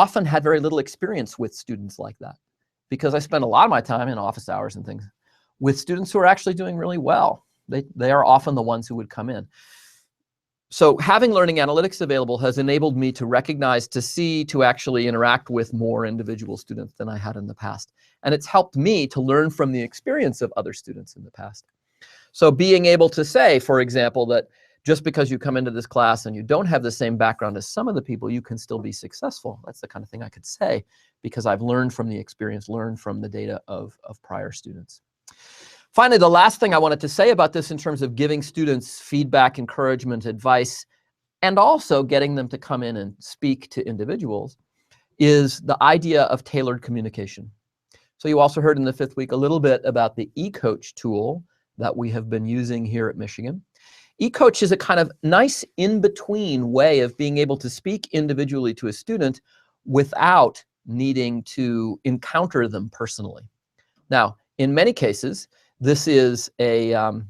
often had very little experience with students like that, because I spend a lot of my time in office hours and things with students who are actually doing really well. They are often the ones who would come in. So having learning analytics available has enabled me to recognize, to see, to actually interact with more individual students than I had in the past. And it's helped me to learn from the experience of other students in the past. So being able to say, for example, that just because you come into this class and you don't have the same background as some of the people, you can still be successful. That's the kind of thing I could say, because I've learned from the experience, learned from the data of prior students. Finally, the last thing I wanted to say about this in terms of giving students feedback, encouragement, advice, and also getting them to come in and speak to individuals is the idea of tailored communication. So you also heard in the 5th week a little bit about the eCoach tool that we have been using here at Michigan. eCoach is a kind of nice in-between way of being able to speak individually to a student without needing to encounter them personally. Now, in many cases, this is a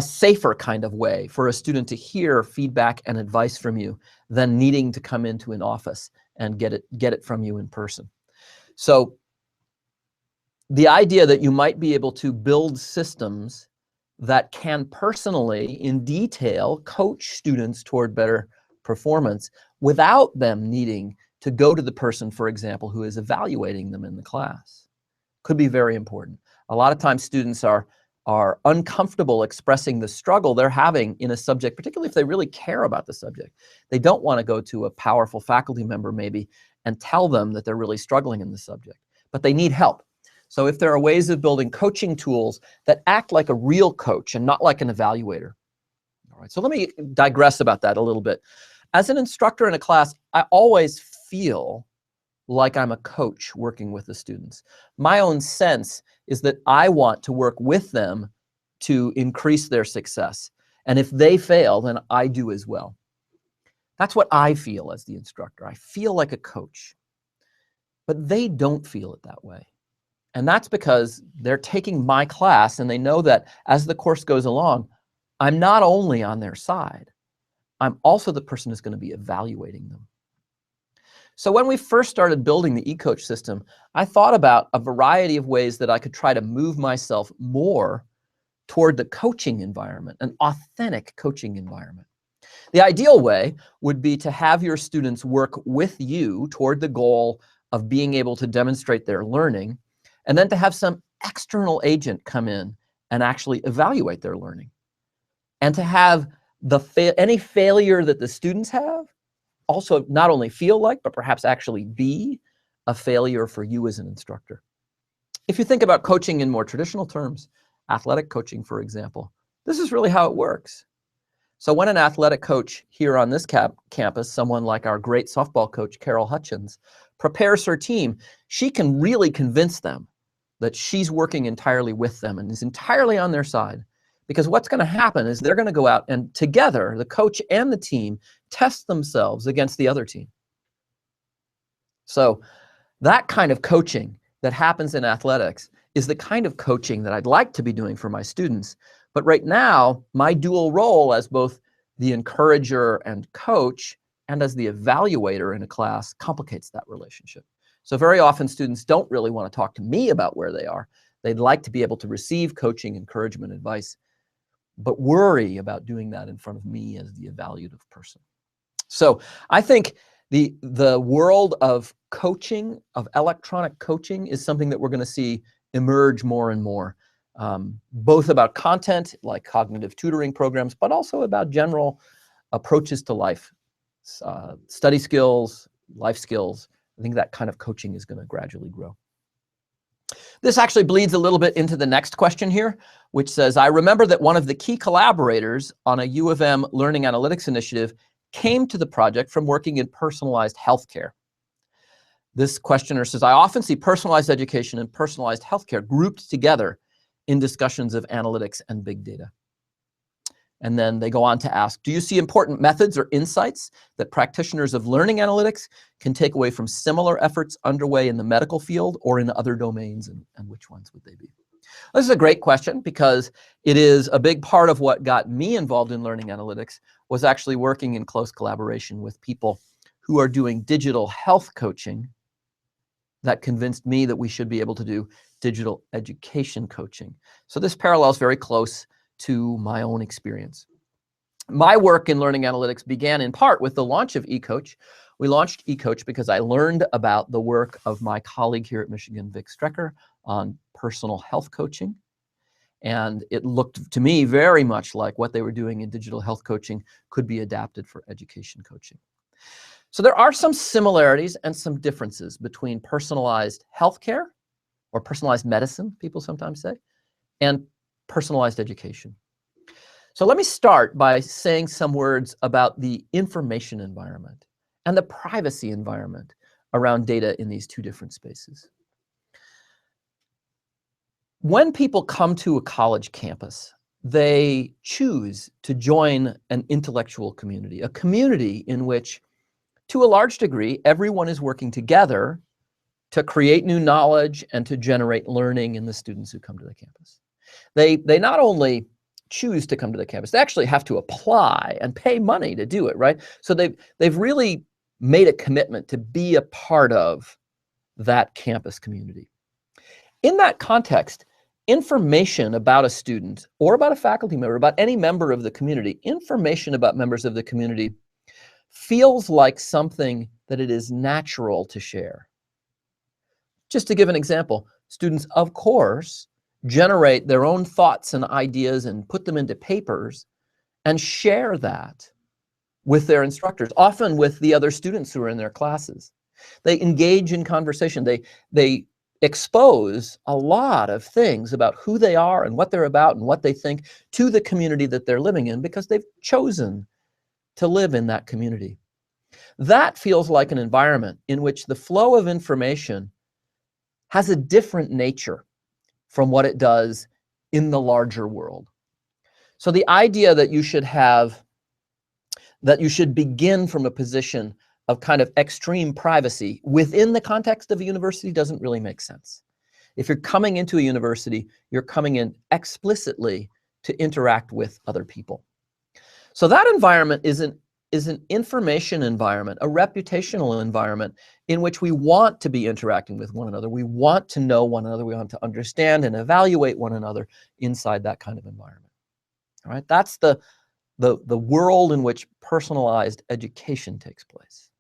safer kind of way for a student to hear feedback and advice from you than needing to come into an office and get it from you in person. So the idea that you might be able to build systems that can personally, in detail, coach students toward better performance without them needing to go to the person, for example, who is evaluating them in the class, could be very important. A lot of times students are uncomfortable expressing the struggle they're having in a subject, particularly if they really care about the subject. They don't want to go to a powerful faculty member maybe and tell them that they're really struggling in the subject, but they need help. So if there are ways of building coaching tools that act like a real coach and not like an evaluator. All right, so let me digress about that a little bit. As an instructor in a class, I always feel like I'm a coach working with the students. My own sense is that I want to work with them to increase their success. And if they fail, then I do as well. That's what I feel as the instructor. I feel like a coach. But they don't feel it that way. And that's because they're taking my class and they know that as the course goes along, I'm not only on their side, I'm also the person who's going to be evaluating them. So when we first started building the eCoach system, I thought about a variety of ways that I could try to move myself more toward the coaching environment, an authentic coaching environment. The ideal way would be to have your students work with you toward the goal of being able to demonstrate their learning, and then to have some external agent come in and actually evaluate their learning. And to have any failure that the students have also not only feel like, but perhaps actually be a failure for you as an instructor. If you think about coaching in more traditional terms, athletic coaching, for example, this is really how it works. So when an athletic coach here on this campus, someone like our great softball coach, Carol Hutchins, prepares her team, she can really convince them that she's working entirely with them and is entirely on their side. Because what's going to happen is they're going to go out and together, the coach and the team, test themselves against the other team. So that kind of coaching that happens in athletics is the kind of coaching that I'd like to be doing for my students. But right now, my dual role as both the encourager and coach and as the evaluator in a class complicates that relationship. So very often students don't really want to talk to me about where they are. They'd like to be able to receive coaching, encouragement, advice, but worry about doing that in front of me as the evaluative person. So I think the world of coaching, of electronic coaching, is something that we're going to see emerge more and more, both about content like cognitive tutoring programs, but also about general approaches to life, study skills, life skills. I think that kind of coaching is going to gradually grow. This actually bleeds a little bit into the next question here, which says, I remember that one of the key collaborators on a U of M learning analytics initiative came to the project from working in personalized healthcare. This questioner says, I often see personalized education and personalized healthcare grouped together in discussions of analytics and big data. And then they go on to ask, do you see important methods or insights that practitioners of learning analytics can take away from similar efforts underway in the medical field or in other domains, and which ones would they be? This is a great question because it is a big part of what got me involved in learning analytics, was actually working in close collaboration with people who are doing digital health coaching that convinced me that we should be able to do digital education coaching. So this parallels very close to my own experience. My work in learning analytics began in part with the launch of eCoach. We launched eCoach because I learned about the work of my colleague here at Michigan, Vic Strecker, on personal health coaching. And it looked to me very much like what they were doing in digital health coaching could be adapted for education coaching. So there are some similarities and some differences between personalized healthcare, or personalized medicine, people sometimes say, and personalized education. So let me start by saying some words about the information environment and the privacy environment around data in these two different spaces. When people come to a college campus, they choose to join an intellectual community, a community in which, to a large degree, everyone is working together to create new knowledge and to generate learning in the students who come to the campus. They not only choose to come to the campus, they actually have to apply and pay money to do it, right? So they've really made a commitment to be a part of that campus community. In that context, information about a student or about a faculty member, about any member of the community, information about members of the community feels like something that it is natural to share. Just to give an example, students, of course, generate their own thoughts and ideas and put them into papers and share that with their instructors, often with the other students who are in their classes. They engage in conversation. They expose a lot of things about who they are and what they're about and what they think to the community that they're living in because they've chosen to live in that community. That feels like an environment in which the flow of information has a different nature from what it does in the larger world. So the idea that you should begin from a position of kind of extreme privacy within the context of a university doesn't really make sense. If you're coming into a university, you're coming in explicitly to interact with other people. So that environment is an information environment, a reputational environment in which we want to be interacting with one another. We want to know one another. We want to understand and evaluate one another inside that kind of environment. All right, that's the world in which personalized education takes place.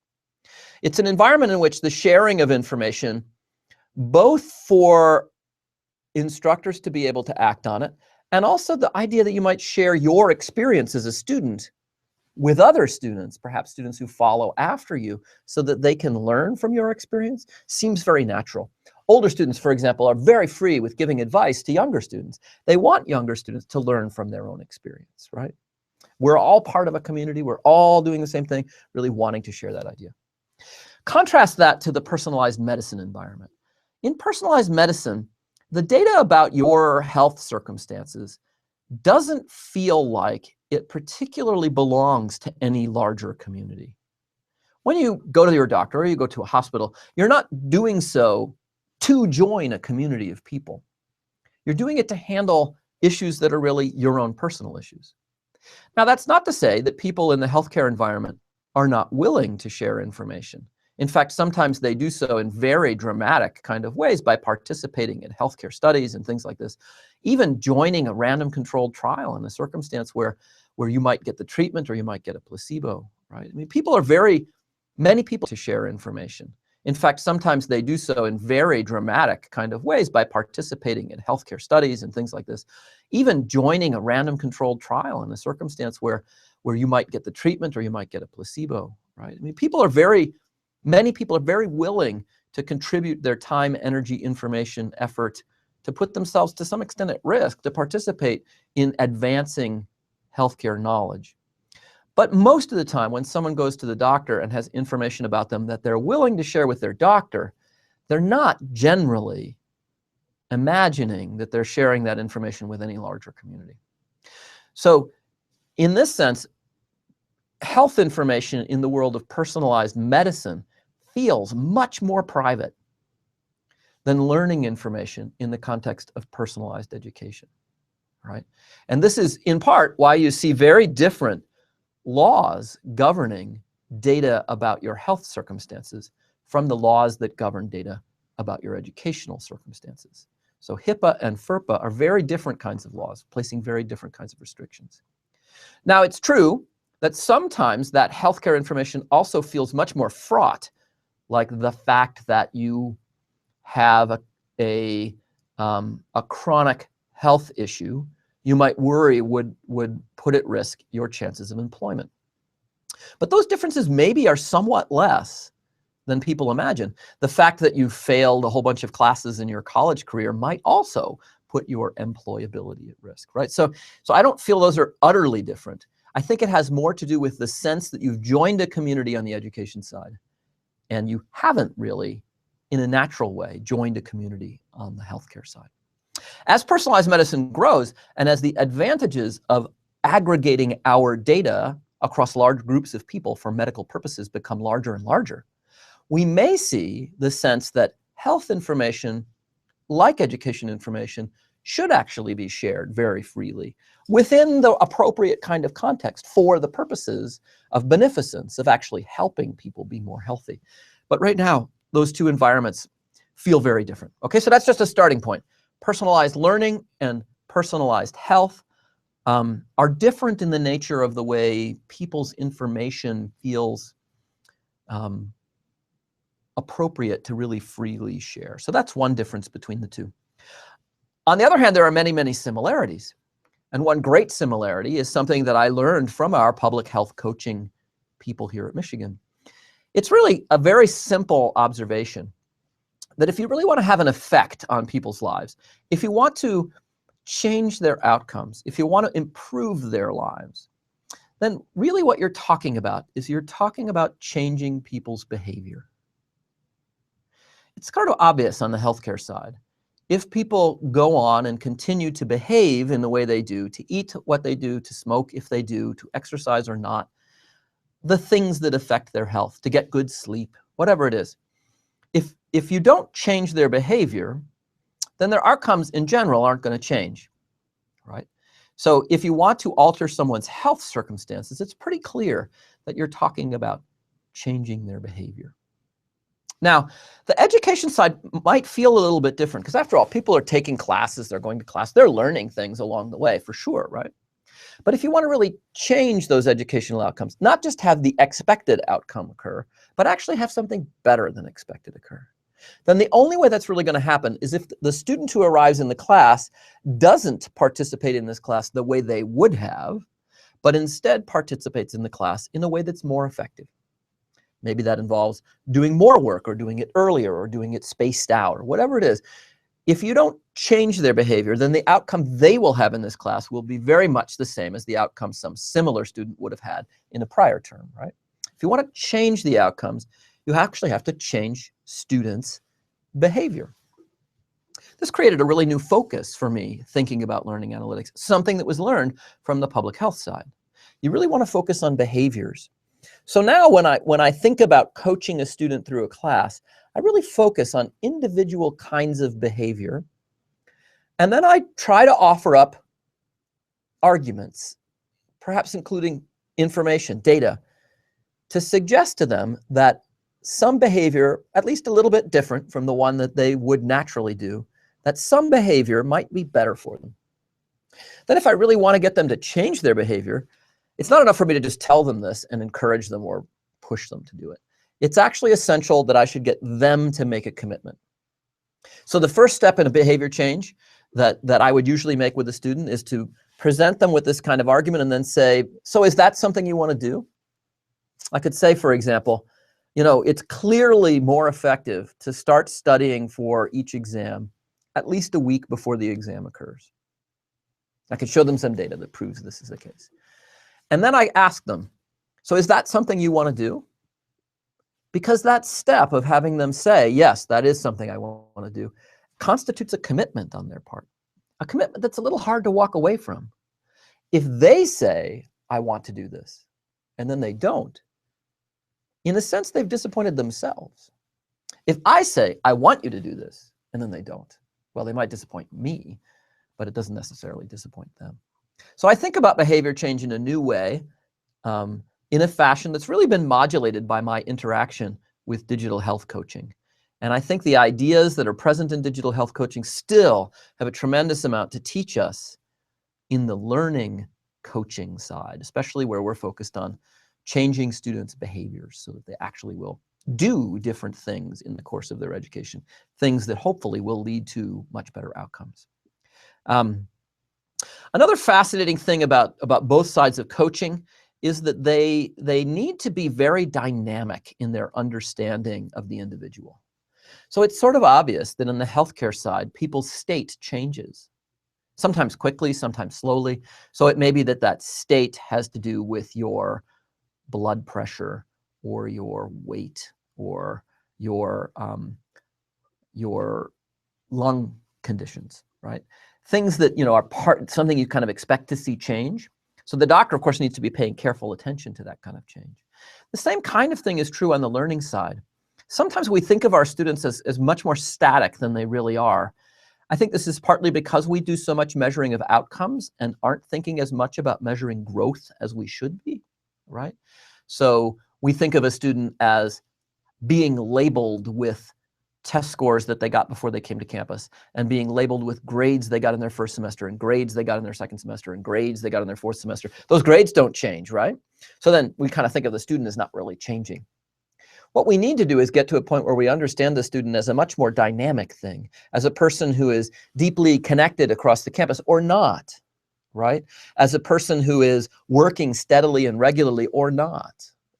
It's an environment in which the sharing of information, both for instructors to be able to act on it, and also the idea that you might share your experience as a student with other students, perhaps students who follow after you, so that they can learn from your experience, seems very natural. Older students, for example, are very free with giving advice to younger students. They want younger students to learn from their own experience, right? We're all part of a community. We're all doing the same thing, really wanting to share that idea. Contrast that to the personalized medicine environment. In personalized medicine, the data about your health circumstances doesn't feel like it particularly belongs to any larger community. When you go to your doctor or you go to a hospital, you're not doing so to join a community of people. You're doing it to handle issues that are really your own personal issues. Now, that's not to say that people in the healthcare environment are not willing to share information. In fact, sometimes they do so in very dramatic kind of ways by participating in healthcare studies and things like this, even joining a random controlled trial in a circumstance where you might get the treatment or you might get a placebo, right? I mean, many people to share information. In fact, sometimes they do so in very dramatic kind of ways by participating in healthcare studies and things like this, even joining a random controlled trial in a circumstance where you might get the treatment or you might get a placebo, right? I mean, many people are very willing to contribute their time, energy, information, effort to put themselves to some extent at risk to participate in advancing healthcare knowledge. But most of the time, when someone goes to the doctor and has information about them that they're willing to share with their doctor, they're not generally imagining that they're sharing that information with any larger community. So in this sense, health information in the world of personalized medicine feels much more private than learning information in the context of personalized education, right? And this is in part why you see very different laws governing data about your health circumstances from the laws that govern data about your educational circumstances. So HIPAA and FERPA are very different kinds of laws, placing very different kinds of restrictions. Now, it's true that sometimes that healthcare information also feels much more fraught, like the fact that you have a chronic health issue you might worry would put at risk your chances of employment. But those differences maybe are somewhat less than people imagine. The fact that you failed a whole bunch of classes in your college career might also put your employability at risk, right? So I don't feel those are utterly different. I think it has more to do with the sense that you've joined a community on the education side, and you haven't really, in a natural way, joined a community on the healthcare side. As personalized medicine grows, and as the advantages of aggregating our data across large groups of people for medical purposes become larger and larger, we may see the sense that health information, like education information, should actually be shared very freely within the appropriate kind of context for the purposes of beneficence, of actually helping people be more healthy. But right now, those two environments feel very different. Okay, so that's just a starting point. Personalized learning and personalized health are different in the nature of the way people's information feels appropriate to really freely share. So that's one difference between the two. On the other hand, there are many, many similarities. And one great similarity is something that I learned from our public health coaching people here at Michigan. It's really a very simple observation that if you really want to have an effect on people's lives, if you want to change their outcomes, if you want to improve their lives, then really what you're talking about is you're talking about changing people's behavior. It's kind of obvious on the healthcare side. If people go on and continue to behave in the way they do, to eat what they do, to smoke if they do, to exercise or not, the things that affect their health, to get good sleep, whatever it is, if you don't change their behavior, then their outcomes in general aren't going to change, right? So if you want to alter someone's health circumstances, it's pretty clear that you're talking about changing their behavior. Now, the education side might feel a little bit different because after all, people are taking classes, they're going to class, they're learning things along the way for sure, right? But if you want to really change those educational outcomes, not just have the expected outcome occur, but actually have something better than expected occur, then the only way that's really going to happen is if the student who arrives in the class doesn't participate in this class the way they would have, but instead participates in the class in a way that's more effective. Maybe that involves doing more work or doing it earlier or doing it spaced out or whatever it is. If you don't change their behavior, then the outcome they will have in this class will be very much the same as the outcome some similar student would have had in a prior term, right? If you want to change the outcomes, you actually have to change students' behavior. This created a really new focus for me thinking about learning analytics, something that was learned from the public health side. You really want to focus on behaviors. So now when I think about coaching a student through a class, I really focus on individual kinds of behavior. And then I try to offer up arguments, perhaps including information, data, to suggest to them that some behavior, at least a little bit different from the one that they would naturally do, that some behavior might be better for them. Then if I really want to get them to change their behavior, it's not enough for me to just tell them this and encourage them or push them to do it. It's actually essential that I should get them to make a commitment. So the first step in a behavior change that I would usually make with a student is to present them with this kind of argument and then say, so is that something you want to do? I could say, for example, you know, it's clearly more effective to start studying for each exam at least a week before the exam occurs. I could show them some data that proves this is the case. And then I ask them, so is that something you want to do? Because that step of having them say, yes, that is something I want to do, constitutes a commitment on their part, a commitment that's a little hard to walk away from. If they say, I want to do this, and then they don't, in a sense, they've disappointed themselves. If I say, I want you to do this, and then they don't, well, they might disappoint me, but it doesn't necessarily disappoint them. So I think about behavior change in a new way, in a fashion that's really been modulated by my interaction with digital health coaching. And I think the ideas that are present in digital health coaching still have a tremendous amount to teach us in the learning coaching side, especially where we're focused on changing students' behaviors so that they actually will do different things in the course of their education, things that hopefully will lead to much better outcomes. Another fascinating thing about both sides of coaching is that they need to be very dynamic in their understanding of the individual. So it's sort of obvious that in the healthcare side, people's state changes, sometimes quickly, sometimes slowly. So it may be that state has to do with your blood pressure or your weight or your lung conditions, right? Things that, you know, are something you kind of expect to see change. So the doctor, of course, needs to be paying careful attention to that kind of change. The same kind of thing is true on the learning side. Sometimes we think of our students as much more static than they really are. I think this is partly because we do so much measuring of outcomes and aren't thinking as much about measuring growth as we should be, right? So we think of a student as being labeled with test scores that they got before they came to campus, and being labeled with grades they got in their first semester, and grades they got in their second semester, and grades they got in their fourth semester. Those grades don't change, right? So then we kind of think of the student as not really changing. What we need to do is get to a point where we understand the student as a much more dynamic thing, as a person who is deeply connected across the campus or not, right? As a person who is working steadily and regularly or not,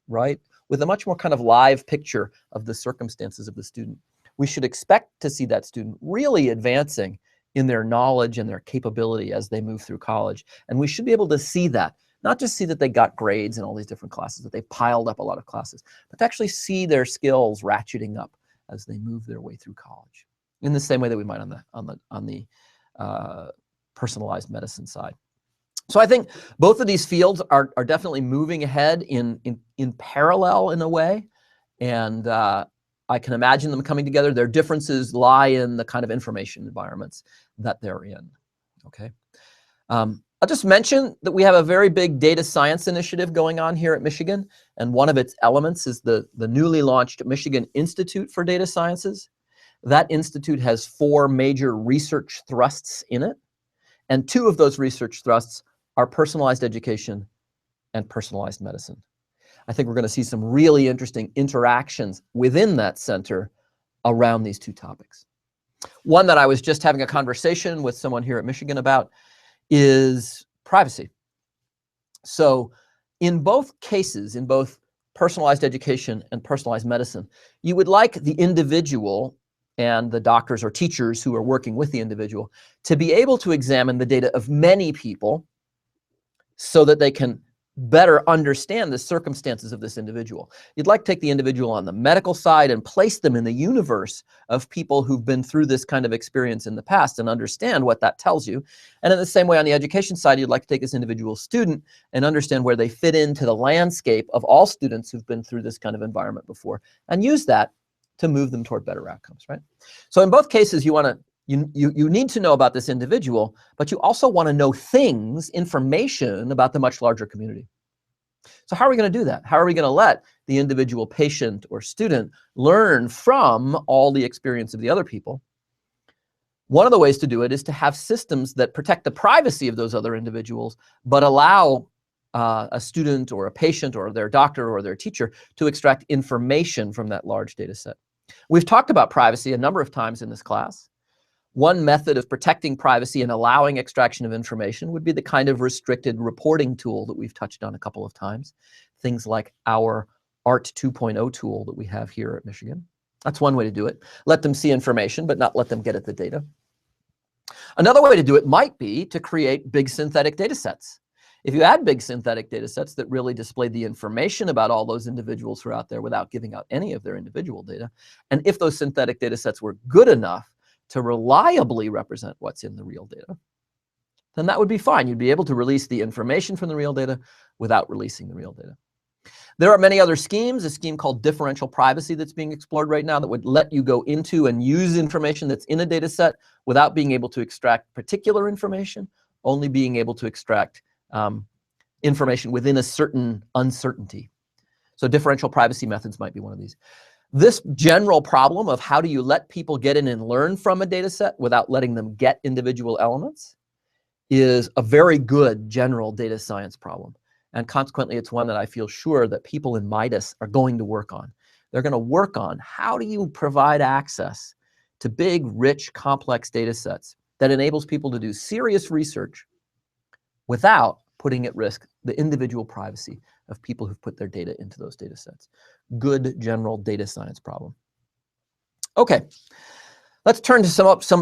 right? With a much more kind of live picture of the circumstances of the student. We should expect to see that student really advancing in their knowledge and their capability as they move through college. And we should be able to see that, not just see that they got grades in all these different classes, that they piled up a lot of classes, but to actually see their skills ratcheting up as they move their way through college, in the same way that we might on the personalized medicine side. So I think both of these fields are definitely moving ahead in parallel in a way, and I can imagine them coming together. Their differences lie in the kind of information environments that they're in, okay? I'll just mention that we have a very big data science initiative going on here at Michigan, and one of its elements is the newly launched Michigan Institute for Data Sciences. That institute has 4 major research thrusts in it, and 2 of those research thrusts are personalized education and personalized medicine. I think we're going to see some really interesting interactions within that center around these 2 topics. One that I was just having a conversation with someone here at Michigan about is privacy. So in both cases, in both personalized education and personalized medicine, you would like the individual and the doctors or teachers who are working with the individual to be able to examine the data of many people so that they can better understand the circumstances of this individual. You'd like to take the individual on the medical side and place them in the universe of people who've been through this kind of experience in the past and understand what that tells you. And in the same way on the education side, you'd like to take this individual student and understand where they fit into the landscape of all students who've been through this kind of environment before, and use that to move them toward better outcomes, right? So in both cases, you need to know about this individual, but you also want to know things, information about the much larger community. So how are we going to do that? How are we going to let the individual patient or student learn from all the experience of the other people? One of the ways to do it is to have systems that protect the privacy of those other individuals, but allow a student or a patient or their doctor or their teacher to extract information from that large data set. We've talked about privacy a number of times in this class. One method of protecting privacy and allowing extraction of information would be the kind of restricted reporting tool that we've touched on a couple of times. Things like our ART 2.0 tool that we have here at Michigan. That's one way to do it. Let them see information, but not let them get at the data. Another way to do it might be to create big synthetic data sets. If you add big synthetic data sets that really display the information about all those individuals who are out there without giving out any of their individual data, and if those synthetic data sets were good enough to reliably represent what's in the real data, then that would be fine. You'd be able to release the information from the real data without releasing the real data. There are many other schemes, a scheme called differential privacy that's being explored right now that would let you go into and use information that's in a data set without being able to extract particular information, only being able to extract information within a certain uncertainty. So differential privacy methods might be one of these. This general problem of how do you let people get in and learn from a data set without letting them get individual elements is a very good general data science problem. And consequently, it's one that I feel sure that people in Midas are going to work on. They're going to work on how do you provide access to big, rich, complex data sets that enables people to do serious research without putting at risk the individual privacy of people who've put their data into those data sets. Good general data science problem. Okay, let's turn to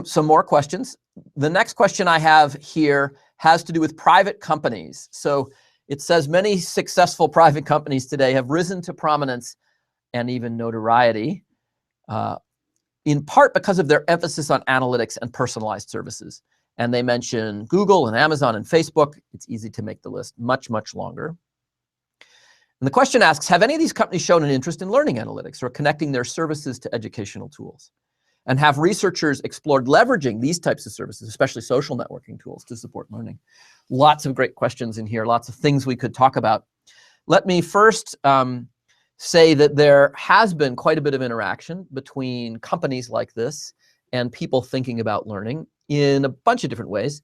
some more questions. The next question I have here has to do with private companies. So it says many successful private companies today have risen to prominence and even notoriety, in part because of their emphasis on analytics and personalized services. And they mention Google and Amazon and Facebook. It's easy to make the list much, much longer. And the question asks, have any of these companies shown an interest in learning analytics or connecting their services to educational tools? And have researchers explored leveraging these types of services, especially social networking tools, to support learning? Lots of great questions in here, lots of things we could talk about. Let me first say that there has been quite a bit of interaction between companies like this and people thinking about learning in a bunch of different ways.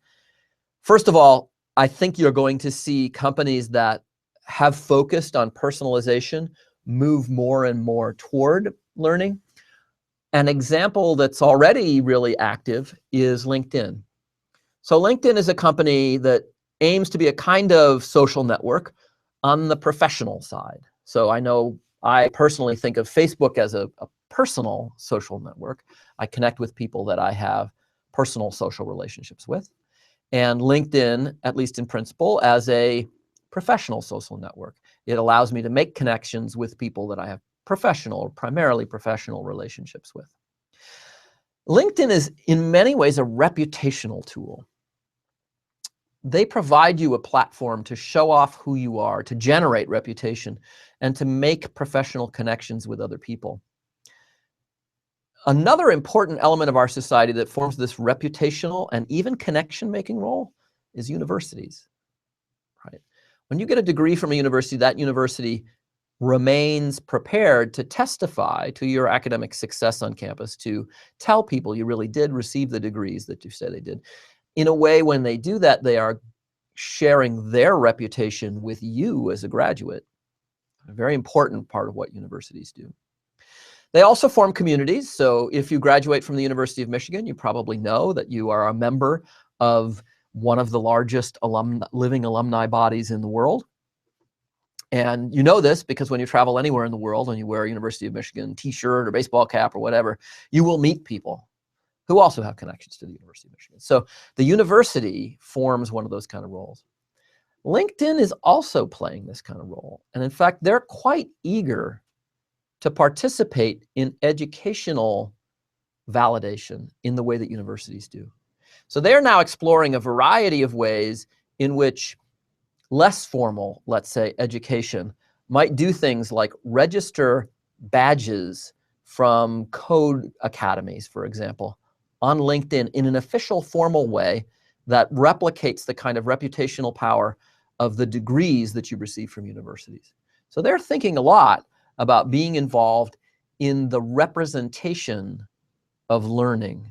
First of all, I think you're going to see companies that have focused on personalization move more and more toward learning. An example that's already really active is LinkedIn. So LinkedIn is a company that aims to be a kind of social network on the professional side. So I personally think of Facebook as a personal social network. I connect with people that I have personal social relationships with. And LinkedIn, at least in principle, as a professional social network. It allows me to make connections with people that I have primarily professional relationships with. LinkedIn is in many ways a reputational tool. They provide you a platform to show off who you are, to generate reputation, and to make professional connections with other people. Another important element of our society that forms this reputational and even connection-making role is universities. Right? When you get a degree from a university, that university remains prepared to testify to your academic success on campus, to tell people you really did receive the degrees that you say they did. In a way, when they do that, they are sharing their reputation with you as a graduate. A very important part of what universities do. They also form communities. So if you graduate from the University of Michigan, you probably know that you are a member of one of the largest living alumni bodies in the world. And you know this because when you travel anywhere in the world and you wear a University of Michigan t-shirt or baseball cap or whatever, you will meet people who also have connections to the University of Michigan. So the university forms one of those kind of roles. LinkedIn is also playing this kind of role. And in fact, they're quite eager to participate in educational validation in the way that universities do. So they're now exploring a variety of ways in which less formal, let's say, education might do things like register badges from code academies, for example, on LinkedIn in an official, formal way that replicates the kind of reputational power of the degrees that you receive from universities. So they're thinking a lot about being involved in the representation of learning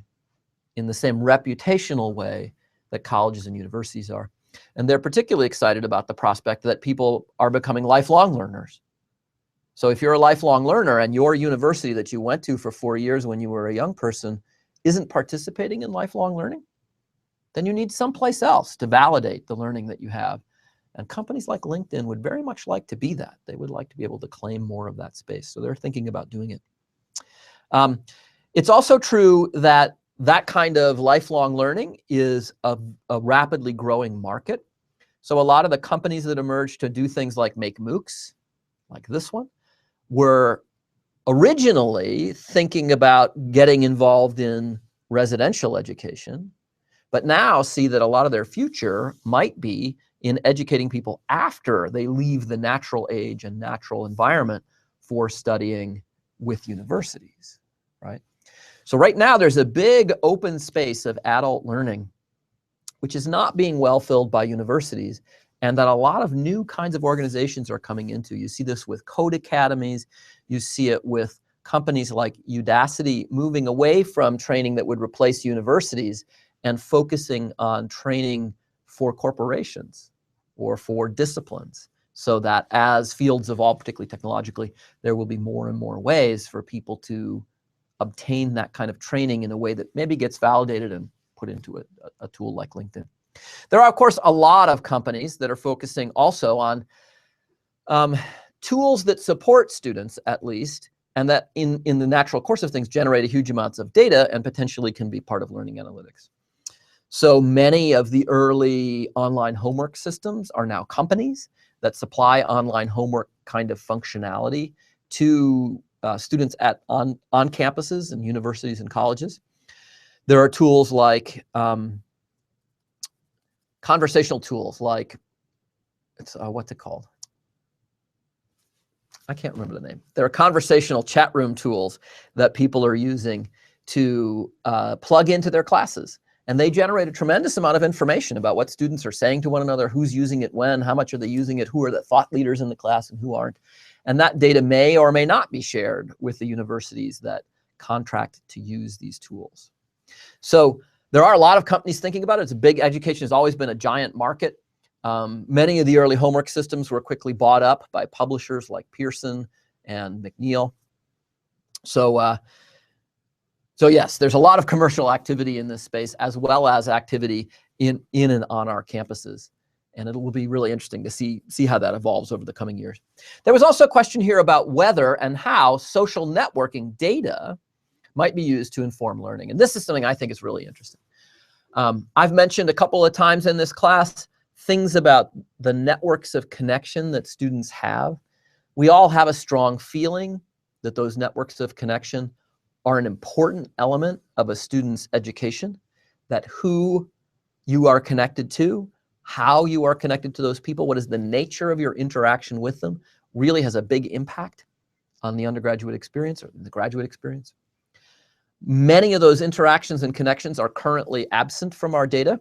in the same reputational way that colleges and universities are. And they're particularly excited about the prospect that people are becoming lifelong learners. So if you're a lifelong learner and your university that you went to for 4 years when you were a young person isn't participating in lifelong learning, then you need someplace else to validate the learning that you have. And companies like LinkedIn would very much like to be that. They would like to be able to claim more of that space. So they're thinking about doing it. It's also true that that kind of lifelong learning is a rapidly growing market. So a lot of the companies that emerged to do things like make MOOCs, like this one, were originally thinking about getting involved in residential education, but now see that a lot of their future might be in educating people after they leave the natural age and natural environment for studying with universities, right? So right now there's a big open space of adult learning, which is not being well filled by universities, and that a lot of new kinds of organizations are coming into. You see this with code academies, you see it with companies like Udacity moving away from training that would replace universities and focusing on training for corporations or for disciplines, so that as fields evolve, particularly technologically, there will be more and more ways for people to obtain that kind of training in a way that maybe gets validated and put into a tool like LinkedIn. There are, of course, a lot of companies that are focusing also on tools that support students, at least, and that in the natural course of things generate a huge amounts of data and potentially can be part of learning analytics. So many of the early online homework systems are now companies that supply online homework kind of functionality to students on campuses and universities and colleges. There are tools like conversational tools like, what's it called? I can't remember the name. There are conversational chat room tools that people are using to plug into their classes. And they generate a tremendous amount of information about what students are saying to one another, who's using it when, how much are they using it, who are the thought leaders in the class and who aren't. And that data may or may not be shared with the universities that contract to use these tools. So there are a lot of companies thinking about it. It's a big, education has always been a giant market. Many of the early homework systems were quickly bought up by publishers like Pearson and McNeil. So yes, there's a lot of commercial activity in this space, as well as activity in and on our campuses. And it will be really interesting to see how that evolves over the coming years. There was also a question here about whether and how social networking data might be used to inform learning. And this is something I think is really interesting. I've mentioned a couple of times in this class things about the networks of connection that students have. We all have a strong feeling that those networks of connection are an important element of a student's education, that who you are connected to, how you are connected to those people, what is the nature of your interaction with them, really has a big impact on the undergraduate experience or the graduate experience. Many of those interactions and connections are currently absent from our data.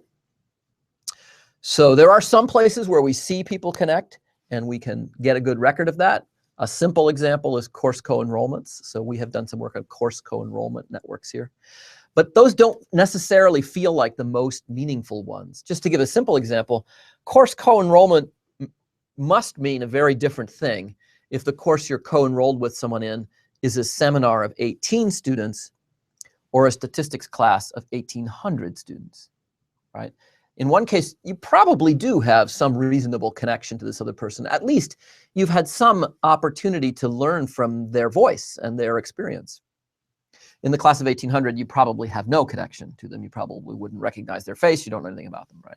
So there are some places where we see people connect and we can get a good record of that. A simple example is course co-enrollments. So we have done some work on course co-enrollment networks here. But those don't necessarily feel like the most meaningful ones. Just to give a simple example, course co-enrollment must mean a very different thing if the course you're co-enrolled with someone in is a seminar of 18 students or a statistics class of 1,800 students, right? In one case, you probably do have some reasonable connection to this other person. At least you've had some opportunity to learn from their voice and their experience. In the class of 1,800, you probably have no connection to them. You probably wouldn't recognize their face. You don't know anything about them, right?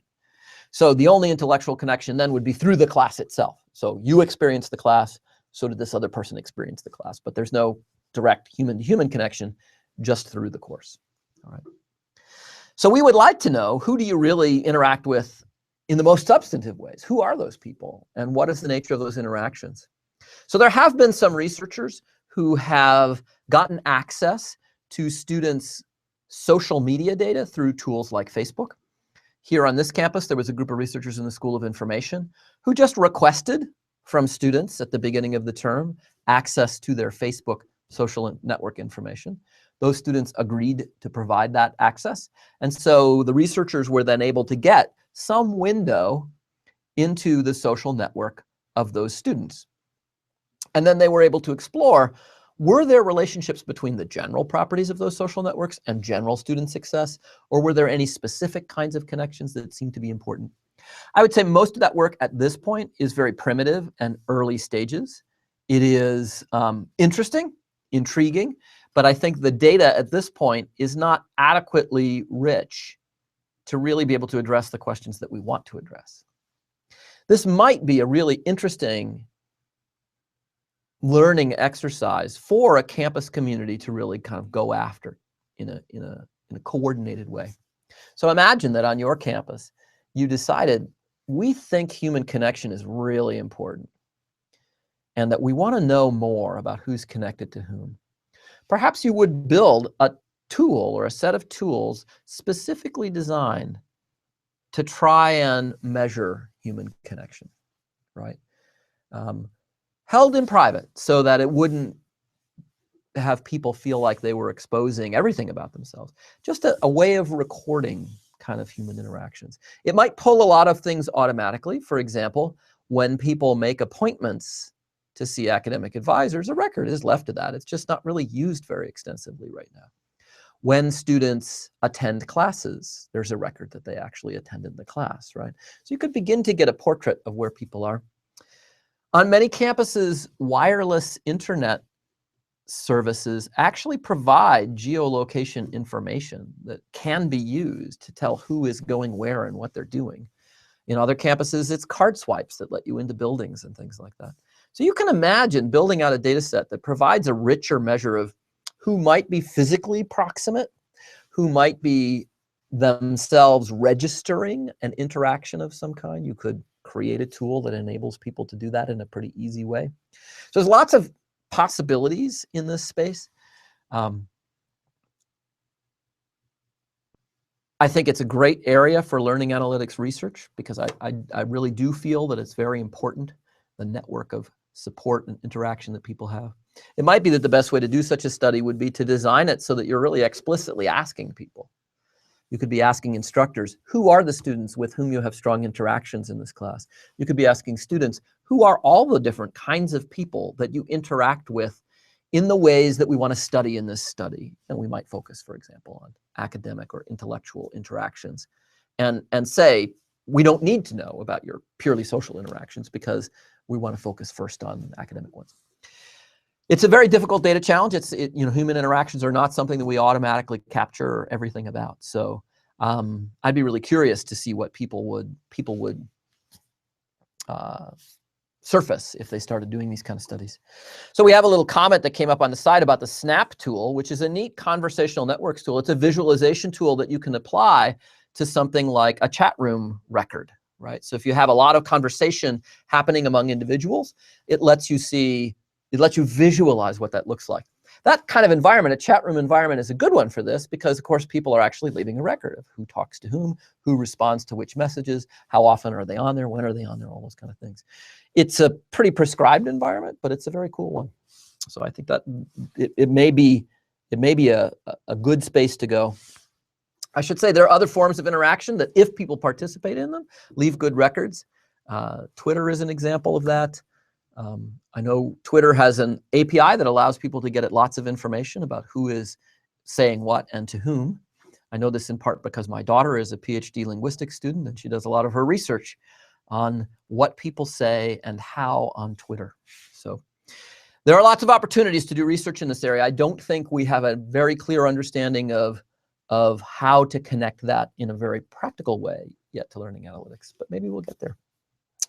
So the only intellectual connection then would be through the class itself. So you experience the class, so did this other person experience the class. But there's no direct human-to-human connection, just through the course, all right? So we would like to know, who do you really interact with in the most substantive ways? Who are those people? And what is the nature of those interactions? So there have been some researchers who have gotten access to students' social media data through tools like Facebook. Here on this campus, there was a group of researchers in the School of Information who just requested from students at the beginning of the term access to their Facebook social network information. Those students agreed to provide that access. And so the researchers were then able to get some window into the social network of those students. And then they were able to explore, were there relationships between the general properties of those social networks and general student success, or were there any specific kinds of connections that seemed to be important? I would say most of that work at this point is very primitive and early stages. It is interesting, intriguing, but I think the data at this point is not adequately rich to really be able to address the questions that we want to address. This might be a really interesting learning exercise for a campus community to really kind of go after in a coordinated way. So imagine that on your campus, you decided, we think human connection is really important, and that we want to know more about who's connected to whom. Perhaps you would build a tool or a set of tools specifically designed to try and measure human connection, right? Held in private so that it wouldn't have people feel like they were exposing everything about themselves. Just a way of recording kind of human interactions. It might pull a lot of things automatically. For example, when people make appointments to see academic advisors, a record is left of that. It's just not really used very extensively right now. When students attend classes, there's a record that they actually attended the class, right? So you could begin to get a portrait of where people are. On many campuses, wireless internet services actually provide geolocation information that can be used to tell who is going where and what they're doing. In other campuses, it's card swipes that let you into buildings and things like that. So you can imagine building out a data set that provides a richer measure of who might be physically proximate, who might be themselves registering an interaction of some kind. You could create a tool that enables people to do that in a pretty easy way. So there's lots of possibilities in this space. I think it's a great area for learning analytics research because I really do feel that it's very important, the network of support and interaction that people have. It might be that the best way to do such a study would be to design it so that you're really explicitly asking people. You could be asking instructors, who are the students with whom you have strong interactions in this class? You could be asking students, who are all the different kinds of people that you interact with in the ways that we want to study in this study? And we might focus, for example, on academic or intellectual interactions and say, we don't need to know about your purely social interactions because we want to focus first on academic ones. It's a very difficult data challenge. Human interactions are not something that we automatically capture everything about. So I'd be really curious to see what people would surface if they started doing these kind of studies. So we have a little comment that came up on the side about the Snap tool, which is a neat conversational networks tool. It's a visualization tool that you can apply to something like a chat room record, right? So if you have a lot of conversation happening among individuals, it lets you visualize what that looks like. That kind of environment, a chat room environment, is a good one for this because, of course, people are actually leaving a record of who talks to whom, who responds to which messages, how often are they on there, when are they on there, all those kind of things. It's a pretty prescribed environment, but it's a very cool one. So I think that it may be a good space to go. I should say there are other forms of interaction that, if people participate in them, leave good records. Twitter is an example of that. I know Twitter has an API that allows people to get at lots of information about who is saying what and to whom. I know this in part because my daughter is a PhD linguistics student and she does a lot of her research on what people say and how on Twitter. So there are lots of opportunities to do research in this area. I don't think we have a very clear understanding of how to connect that in a very practical way yet to learning analytics, but maybe we'll get there.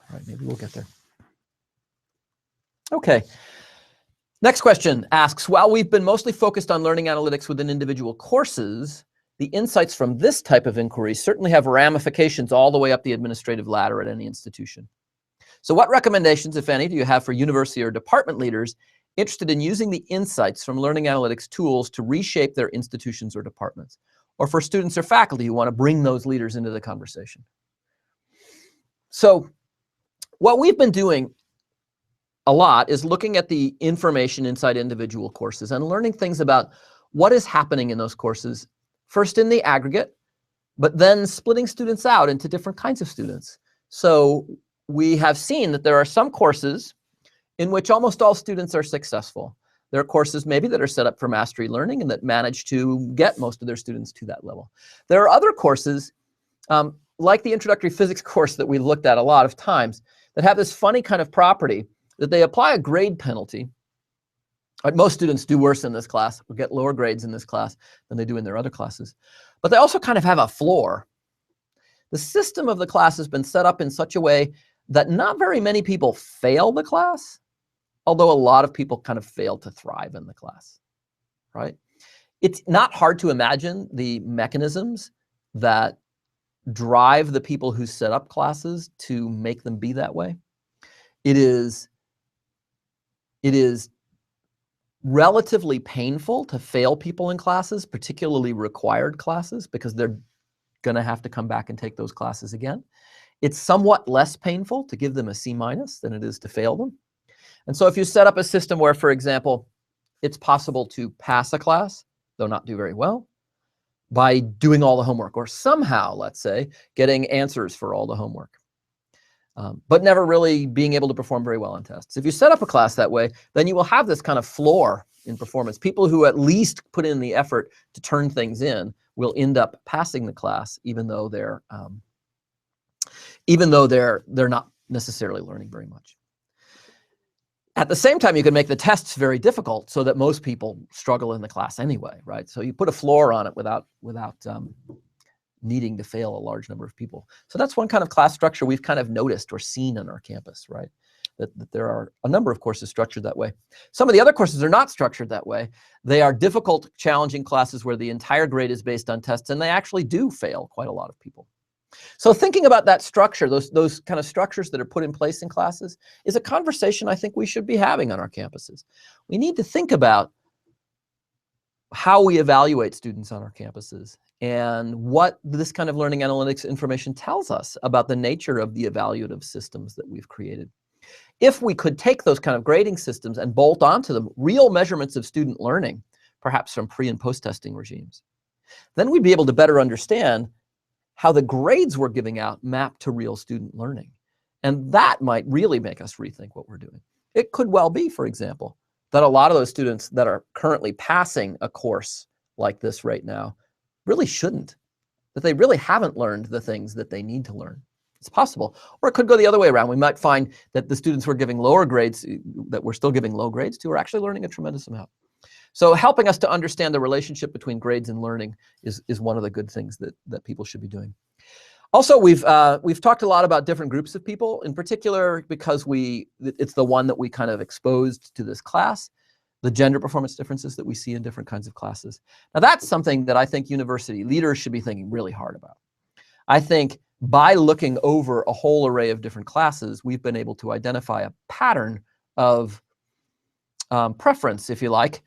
All right, maybe we'll get there. Okay. Next question asks, while we've been mostly focused on learning analytics within individual courses, the insights from this type of inquiry certainly have ramifications all the way up the administrative ladder at any institution. So what recommendations, if any, do you have for university or department leaders interested in using the insights from learning analytics tools to reshape their institutions or departments, or for students or faculty who want to bring those leaders into the conversation? So what we've been doing a lot is looking at the information inside individual courses and learning things about what is happening in those courses, first in the aggregate, but then splitting students out into different kinds of students. So we have seen that there are some courses in which almost all students are successful. There are courses maybe that are set up for mastery learning and that manage to get most of their students to that level. There are other courses, like the introductory physics course that we looked at a lot of times, that have this funny kind of property that they apply a grade penalty. Most students do worse in this class or get lower grades in this class than they do in their other classes. But they also kind of have a floor. The system of the class has been set up in such a way that not very many people fail the class, although a lot of people kind of fail to thrive in the class, right? It's not hard to imagine the mechanisms that drive the people who set up classes to make them be that way. It is relatively painful to fail people in classes, particularly required classes, because they're going to have to come back and take those classes again. It's somewhat less painful to give them a C- than it is to fail them. And so if you set up a system where, for example, it's possible to pass a class, though not do very well, by doing all the homework, or somehow, let's say, getting answers for all the homework, but never really being able to perform very well on tests. If you set up a class that way, then you will have this kind of floor in performance. People who at least put in the effort to turn things in will end up passing the class, even though they're not necessarily learning very much. At the same time, you can make the tests very difficult so that most people struggle in the class anyway, right? So you put a floor on it without needing to fail a large number of people. So that's one kind of class structure we've kind of noticed or seen on our campus, right? That there are a number of courses structured that way. Some of the other courses are not structured that way. They are difficult, challenging classes where the entire grade is based on tests, and they actually do fail quite a lot of people. So thinking about that structure, those kind of structures that are put in place in classes, is a conversation I think we should be having on our campuses. We need to think about how we evaluate students on our campuses and what this kind of learning analytics information tells us about the nature of the evaluative systems that we've created. If we could take those kind of grading systems and bolt onto them real measurements of student learning, perhaps from pre- and post-testing regimes, then we'd be able to better understand how the grades we're giving out map to real student learning. And that might really make us rethink what we're doing. It could well be, for example, that a lot of those students that are currently passing a course like this right now really shouldn't, that they really haven't learned the things that they need to learn. It's possible. Or it could go the other way around. We might find that the students we're giving lower grades, that we're still giving low grades to, are actually learning a tremendous amount. So helping us to understand the relationship between grades and learning is one of the good things that people should be doing. Also, we've talked a lot about different groups of people, in particular because it's the one that we kind of exposed to this class, the gender performance differences that we see in different kinds of classes. Now that's something that I think university leaders should be thinking really hard about. I think by looking over a whole array of different classes, we've been able to identify a pattern of preference, if you like.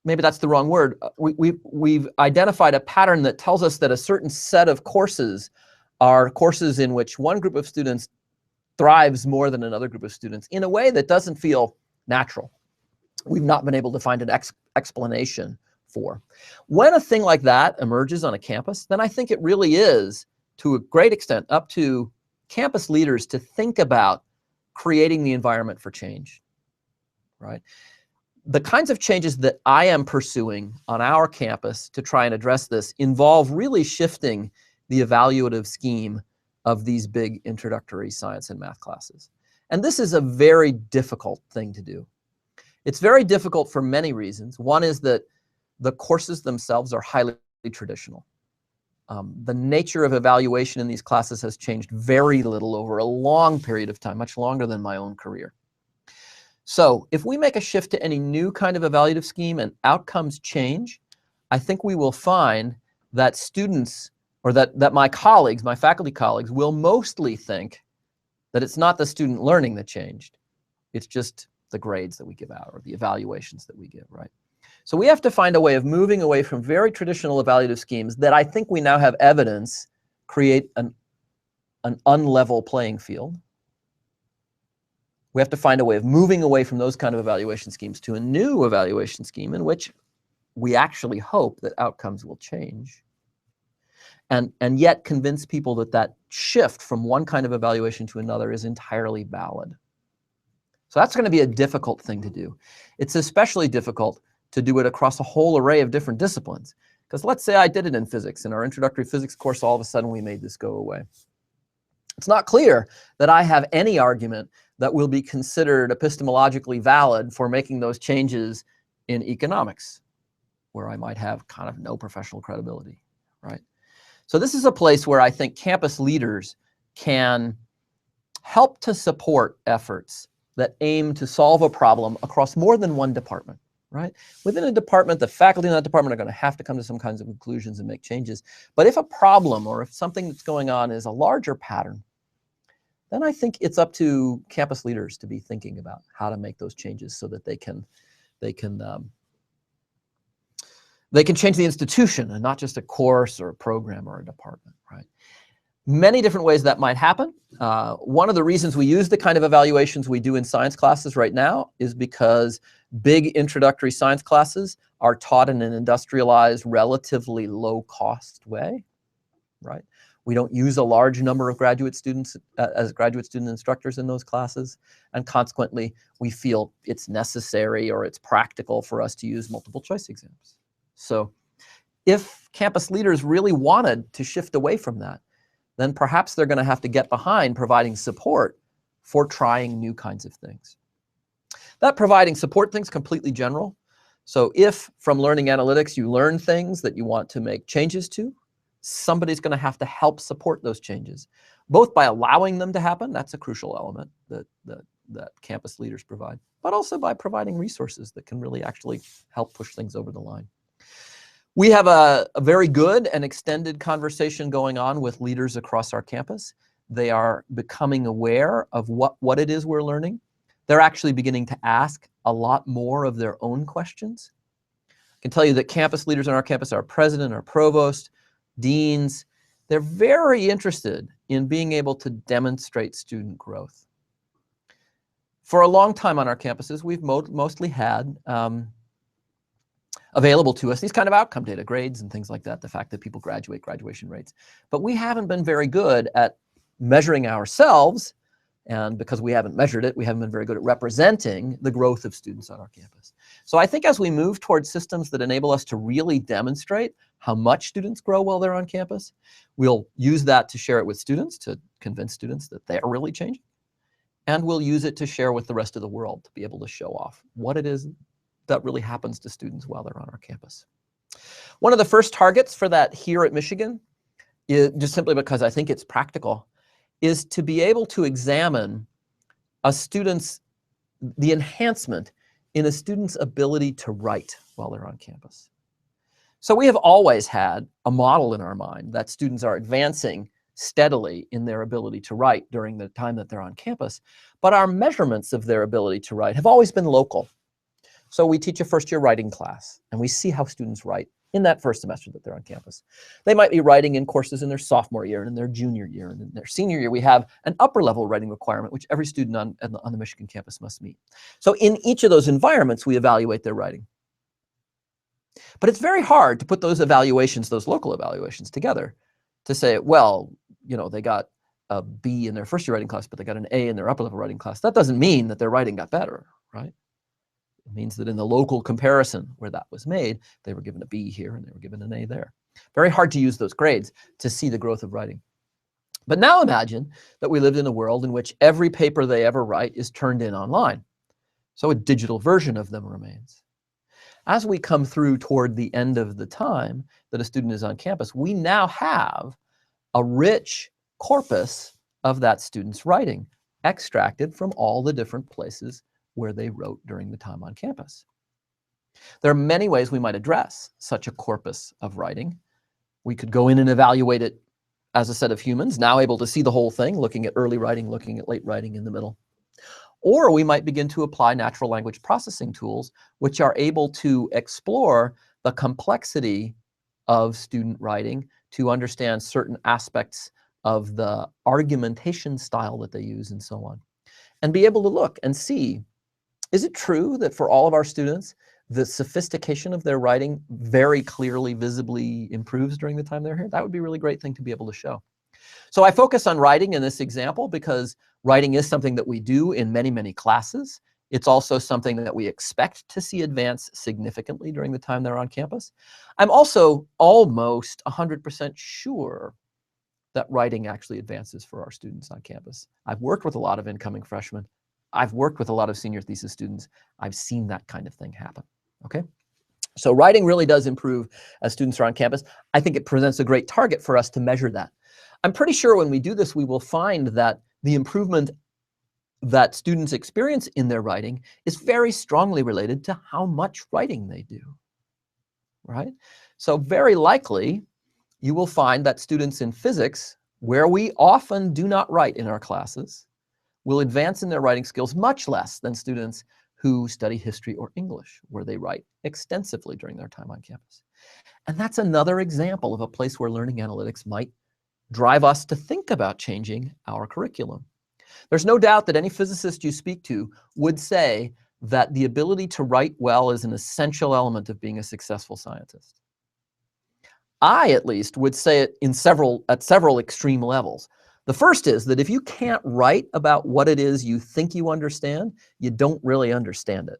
Maybe that's the wrong word. We've identified a pattern that tells us that a certain set of courses are courses in which one group of students thrives more than another group of students in a way that doesn't feel natural. We've not been able to find an explanation for. When a thing like that emerges on a campus, then I think it really is, to a great extent, up to campus leaders to think about creating the environment for change, right? The kinds of changes that I am pursuing on our campus to try and address this involve really shifting the evaluative scheme of these big introductory science and math classes. And this is a very difficult thing to do. It's very difficult for many reasons. One is that the courses themselves are highly traditional. The nature of evaluation in these classes has changed very little over a long period of time, much longer than my own career. So if we make a shift to any new kind of evaluative scheme and outcomes change, I think we will find that students, or that my colleagues, my faculty colleagues, will mostly think that it's not the student learning that changed. It's just the grades that we give out or the evaluations that we give, right? So we have to find a way of moving away from very traditional evaluative schemes that I think we now have evidence create an unlevel playing field. We have to find a way of moving away from those kind of evaluation schemes to a new evaluation scheme in which we actually hope that outcomes will change. And yet convince people that that shift from one kind of evaluation to another is entirely valid. So that's going to be a difficult thing to do. It's especially difficult to do it across a whole array of different disciplines. Because let's say I did it in physics. In our introductory physics course, all of a sudden we made this go away. It's not clear that I have any argument that will be considered epistemologically valid for making those changes in economics, where I might have kind of no professional credibility, right? So this is a place where I think campus leaders can help to support efforts that aim to solve a problem across more than one department, right? Within a department, the faculty in that department are going to have to come to some kinds of conclusions and make changes. But if a problem or if something that's going on is a larger pattern, then I think it's up to campus leaders to be thinking about how to make those changes so that they can change the institution and not just a course or a program or a department, right? Many different ways that might happen. One of the reasons we use the kind of evaluations we do in science classes right now is because big introductory science classes are taught in an industrialized, relatively low-cost way, right? We don't use a large number of graduate students as graduate student instructors in those classes, and consequently, we feel it's necessary or it's practical for us to use multiple choice exams. So if campus leaders really wanted to shift away from that, then perhaps they're going to have to get behind providing support for trying new kinds of things. That providing support thing's completely general. So if from learning analytics you learn things that you want to make changes to, somebody's going to have to help support those changes, both by allowing them to happen, that's a crucial element that campus leaders provide, but also by providing resources that can really actually help push things over the line. We have a very good and extended conversation going on with leaders across our campus. They are becoming aware of what it is we're learning. They're actually beginning to ask a lot more of their own questions. I can tell you that campus leaders on our campus, our president, our provost, deans, they're very interested in being able to demonstrate student growth. For a long time on our campuses, we've mostly had available to us these kind of outcome data, grades and things like that, the fact that people graduate, graduation rates. But we haven't been very good at measuring ourselves, and because we haven't measured it, we haven't been very good at representing the growth of students on our campus. So I think as we move towards systems that enable us to really demonstrate how much students grow while they're on campus, we'll use that to share it with students, to convince students that they're really changing. And we'll use it to share with the rest of the world to be able to show off what it is that really happens to students while they're on our campus. One of the first targets for that here at Michigan, is, just simply because I think it's practical, is to be able to examine the enhancement in a student's ability to write while they're on campus. So we have always had a model in our mind that students are advancing steadily in their ability to write during the time that they're on campus, but our measurements of their ability to write have always been local. So we teach a first-year writing class, and we see how students write in that first semester that they're on campus. They might be writing in courses in their sophomore year and in their junior year, and in their senior year we have an upper-level writing requirement which every student on the Michigan campus must meet. So in each of those environments we evaluate their writing. But it's very hard to put those evaluations, those local evaluations together to say, well, you know, they got a B in their first-year writing class, but they got an A in their upper-level writing class. That doesn't mean that their writing got better, right? It means that in the local comparison where that was made, they were given a B here and they were given an A there. Very hard to use those grades to see the growth of writing. But now imagine that we lived in a world in which every paper they ever write is turned in online. So a digital version of them remains. As we come through toward the end of the time that a student is on campus, we now have a rich corpus of that student's writing, extracted from all the different places where they wrote during the time on campus. There are many ways we might address such a corpus of writing. We could go in and evaluate it as a set of humans, now able to see the whole thing, looking at early writing, looking at late writing in the middle. Or we might begin to apply natural language processing tools, which are able to explore the complexity of student writing to understand certain aspects of the argumentation style that they use and so on. And be able to look and see, is it true that for all of our students, the sophistication of their writing very clearly, visibly improves during the time they're here? That would be a really great thing to be able to show. So I focus on writing in this example because writing is something that we do in many, many classes. It's also something that we expect to see advance significantly during the time they're on campus. I'm also almost 100% sure that writing actually advances for our students on campus. I've worked with a lot of incoming freshmen. I've worked with a lot of senior thesis students. I've seen that kind of thing happen, okay? So writing really does improve as students are on campus. I think it presents a great target for us to measure that. I'm pretty sure when we do this, we will find that the improvement that students experience in their writing is very strongly related to how much writing they do, right? So very likely, you will find that students in physics, where we often do not write in our classes, will advance in their writing skills much less than students who study history or English, where they write extensively during their time on campus. And that's another example of a place where learning analytics might drive us to think about changing our curriculum. There's no doubt that any physicist you speak to would say that the ability to write well is an essential element of being a successful scientist. I, at least, would say it at several extreme levels. The first is that if you can't write about what it is you think you understand, you don't really understand it.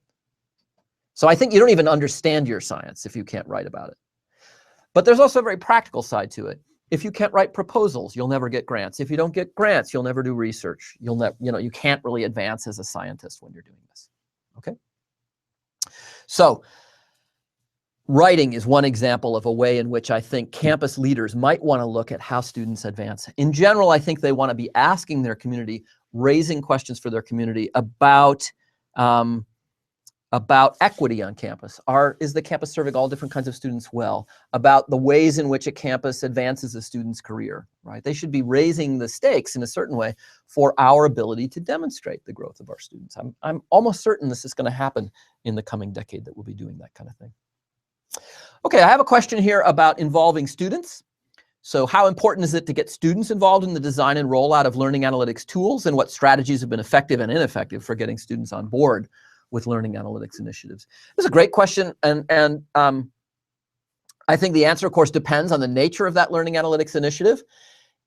So I think you don't even understand your science if you can't write about it. But there's also a very practical side to it. If you can't write proposals, you'll never get grants. If you don't get grants, you'll never do research. You can't really advance as a scientist when you're doing this. Okay? So writing is one example of a way in which I think campus leaders might want to look at how students advance. In general, I think they want to be asking their community, raising questions for their community about equity on campus. Is the campus serving all different kinds of students well? About the ways in which a campus advances a student's career, right? They should be raising the stakes in a certain way for our ability to demonstrate the growth of our students. I'm almost certain this is going to happen in the coming decade, that we'll be doing that kind of thing. Okay, I have a question here about involving students. So how important is it to get students involved in the design and rollout of learning analytics tools, and what strategies have been effective and ineffective for getting students on board with learning analytics initiatives? This is a great question, and I think the answer, of course, depends on the nature of that learning analytics initiative.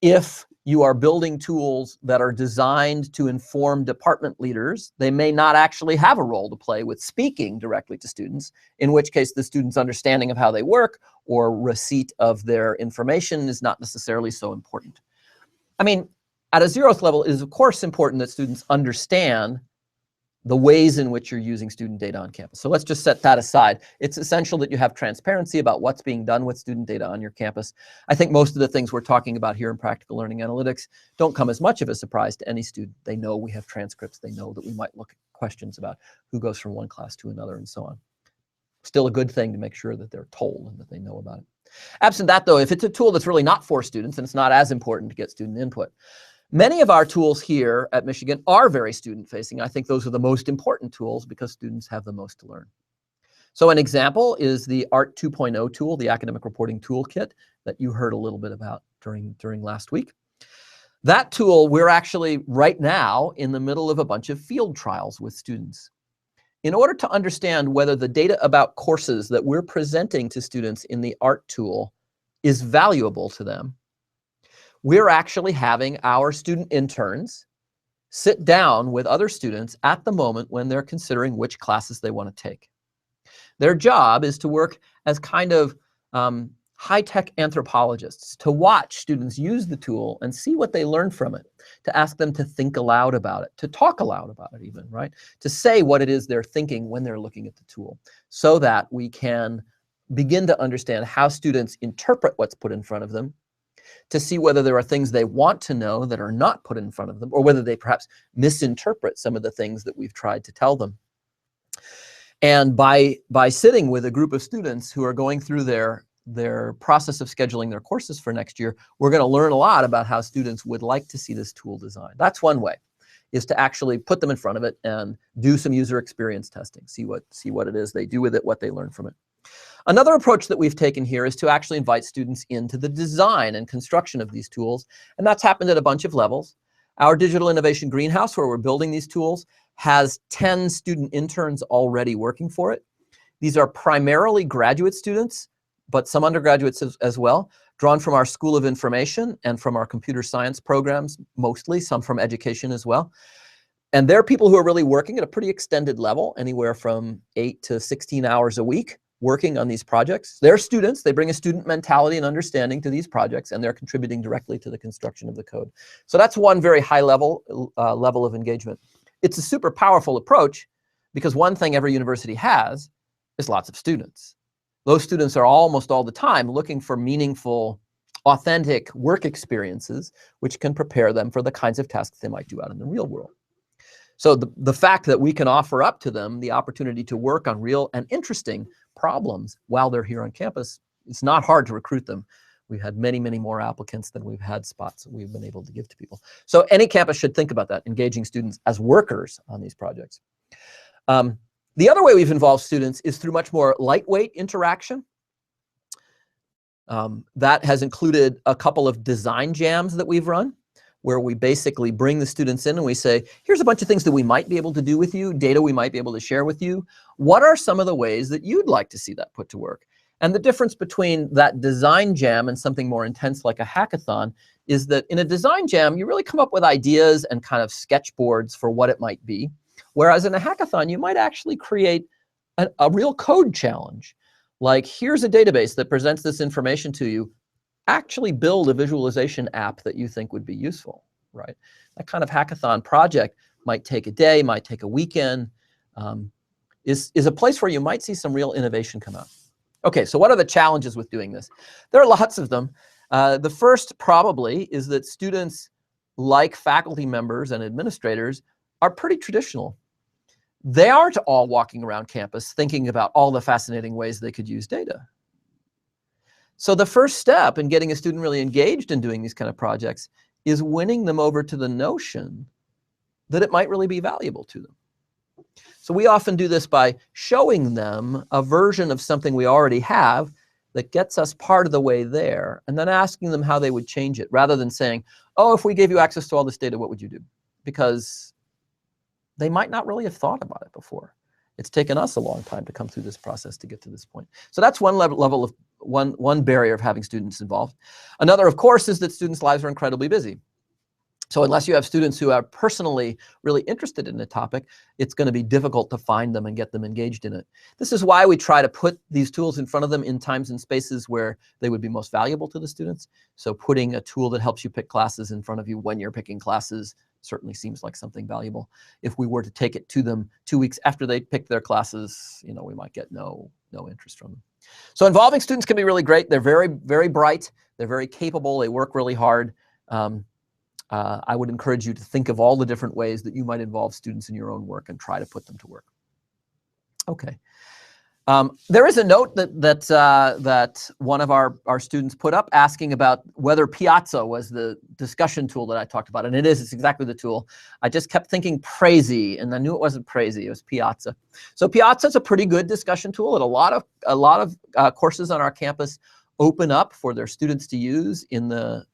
If you are building tools that are designed to inform department leaders, they may not actually have a role to play with speaking directly to students, in which case the students' understanding of how they work or receipt of their information is not necessarily so important. I mean, at a zeroth level, it is of course important that students understand the ways in which you're using student data on campus. So let's just set that aside. It's essential that you have transparency about what's being done with student data on your campus. I think most of the things we're talking about here in practical learning analytics don't come as much of a surprise to any student. They know we have transcripts. They know that we might look at questions about who goes from one class to another and so on. Still a good thing to make sure that they're told and that they know about it. Absent that, though, if it's a tool that's really not for students and it's not as important to get student input, many of our tools here at Michigan are very student-facing. I think those are the most important tools because students have the most to learn. So an example is the ART 2.0 tool, the Academic Reporting Toolkit that you heard a little bit about during last week. That tool, we're actually right now in the middle of a bunch of field trials with students. In order to understand whether the data about courses that we're presenting to students in the ART tool is valuable to them, we're actually having our student interns sit down with other students at the moment when they're considering which classes they want to take. Their job is to work as kind of high-tech anthropologists, to watch students use the tool and see what they learn from it, to ask them to think aloud about it, to talk aloud about it even, right? To say what it is they're thinking when they're looking at the tool, so that we can begin to understand how students interpret what's put in front of them, to see whether there are things they want to know that are not put in front of them, or whether they perhaps misinterpret some of the things that we've tried to tell them. And by sitting with a group of students who are going through their process of scheduling their courses for next year, we're going to learn a lot about how students would like to see this tool designed. That's one way, is to actually put them in front of it and do some user experience testing, see what it is they do with it, what they learn from it. Another approach that we've taken here is to actually invite students into the design and construction of these tools, and that's happened at a bunch of levels. Our Digital Innovation Greenhouse, where we're building these tools, has 10 student interns already working for it. These are primarily graduate students, but some undergraduates as well, drawn from our School of Information and from our computer science programs, mostly, some from education as well. And they're people who are really working at a pretty extended level, anywhere from 8 to 16 hours a week, working on these projects. They're students. They bring a student mentality and understanding to these projects, and they're contributing directly to the construction of the code. So that's one very high level of engagement. It's a super powerful approach because one thing every university has is lots of students. Those students are almost all the time looking for meaningful, authentic work experiences, which can prepare them for the kinds of tasks they might do out in the real world. So the fact that we can offer up to them the opportunity to work on real and interesting problems while they're here on campus, it's not hard to recruit them. We've had many, many more applicants than we've had spots that we've been able to give to people. So any campus should think about that, engaging students as workers on these projects. The other way we've involved students is through much more lightweight interaction. That has included a couple of design jams that we've run, where we basically bring the students in and we say, here's a bunch of things that we might be able to do with you, data we might be able to share with you. What are some of the ways that you'd like to see that put to work? And the difference between that design jam and something more intense like a hackathon is that in a design jam, you really come up with ideas and kind of sketchboards for what it might be. Whereas in a hackathon, you might actually create a real code challenge. Like, here's a database that presents this information to you. Actually build a visualization app that you think would be useful, right? That kind of hackathon project might take a day, might take a weekend, is a place where you might see some real innovation come out. Okay, so what are the challenges with doing this? There are lots of them. The first probably is that students, like faculty members and administrators, are pretty traditional. They aren't all walking around campus thinking about all the fascinating ways they could use data. So the first step in getting a student really engaged in doing these kind of projects is winning them over to the notion that it might really be valuable to them. So we often do this by showing them a version of something we already have that gets us part of the way there, and then asking them how they would change it, rather than saying, oh, if we gave you access to all this data, what would you do? Because they might not really have thought about it before. It's taken us a long time to come through this process to get to this point. So that's one level of one barrier of having students involved. Another, of course, is that students' lives are incredibly busy. So unless you have students who are personally really interested in a topic, it's going to be difficult to find them and get them engaged in it. This is why we try to put these tools in front of them in times and spaces where they would be most valuable to the students. So putting a tool that helps you pick classes in front of you when you're picking classes certainly seems like something valuable. If we were to take it to them 2 weeks after they picked their classes, you know, we might get no interest from them. So involving students can be really great. They're very, very bright. They're very capable. They work really hard. I would encourage you to think of all the different ways that you might involve students in your own work and try to put them to work. Okay. There is a note that one of our students put up asking about whether Piazza was the discussion tool that I talked about, and it is. It's exactly the tool. I just kept thinking Prezi, and I knew it wasn't Prezi. It was Piazza. So Piazza is a pretty good discussion tool, and a lot of courses on our campus open up for their students to use in the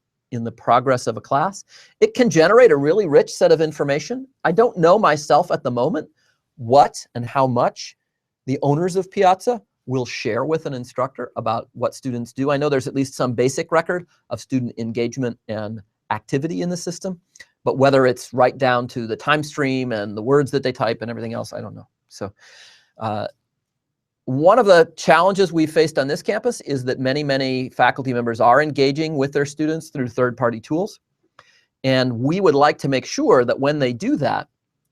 progress of a class. It can generate a really rich set of information. I don't know myself at the moment what and how much the owners of Piazza will share with an instructor about what students do. I know there's at least some basic record of student engagement and activity in the system, but whether it's right down to the time stream and the words that they type and everything else, I don't know. So one of the challenges we faced on this campus is that many faculty members are engaging with their students through third-party tools. And we would like to make sure that when they do that,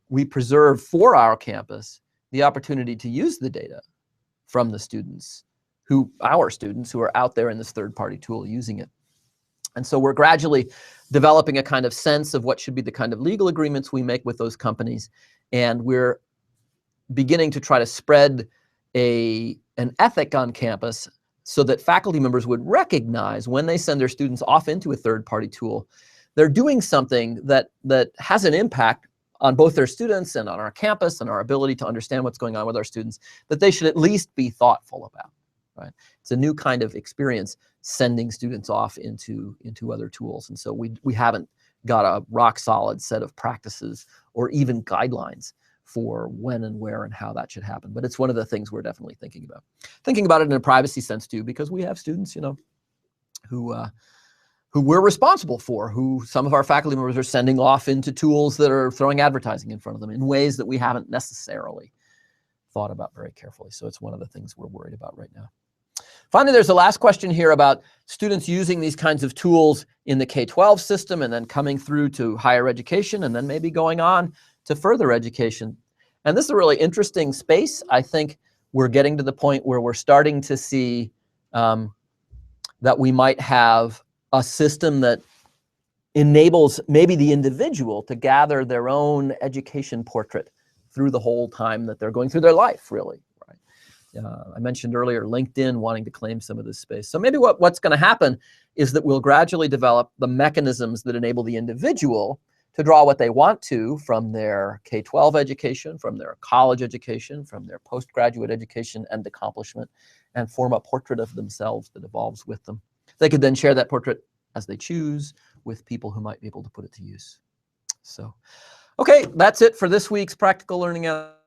we preserve for our campus the opportunity to use the data from the students, our students who are out there in this third-party tool using it. And so we're gradually developing a kind of sense of what should be the kind of legal agreements we make with those companies. And we're beginning to try to spread an ethic on campus so that faculty members would recognize when they send their students off into a third-party tool, they're doing something that has an impact on both their students and on our campus and our ability to understand what's going on with our students, that they should at least be thoughtful about, right? It's a new kind of experience sending students off into other tools. And so we haven't got a rock solid set of practices or even guidelines for when and where and how that should happen. But it's one of the things we're definitely thinking about. Thinking about it in a privacy sense too, because we have students, you know, who we're responsible for, who some of our faculty members are sending off into tools that are throwing advertising in front of them in ways that we haven't necessarily thought about very carefully. So it's one of the things we're worried about right now. Finally, there's a last question here about students using these kinds of tools in the K-12 system and then coming through to higher education and then maybe going on to further education. And this is a really interesting space. I think we're getting to the point where we're starting to see that we might have a system that enables maybe the individual to gather their own education portrait through the whole time that they're going through their life, really. Right? I mentioned earlier LinkedIn wanting to claim some of this space. So maybe what's going to happen is that we'll gradually develop the mechanisms that enable the individual to draw what they want to from their K-12 education, from their college education, from their postgraduate education and accomplishment, and form a portrait of themselves that evolves with them. They could then share that portrait as they choose with people who might be able to put it to use. So, okay, that's it for this week's Practical Learning Out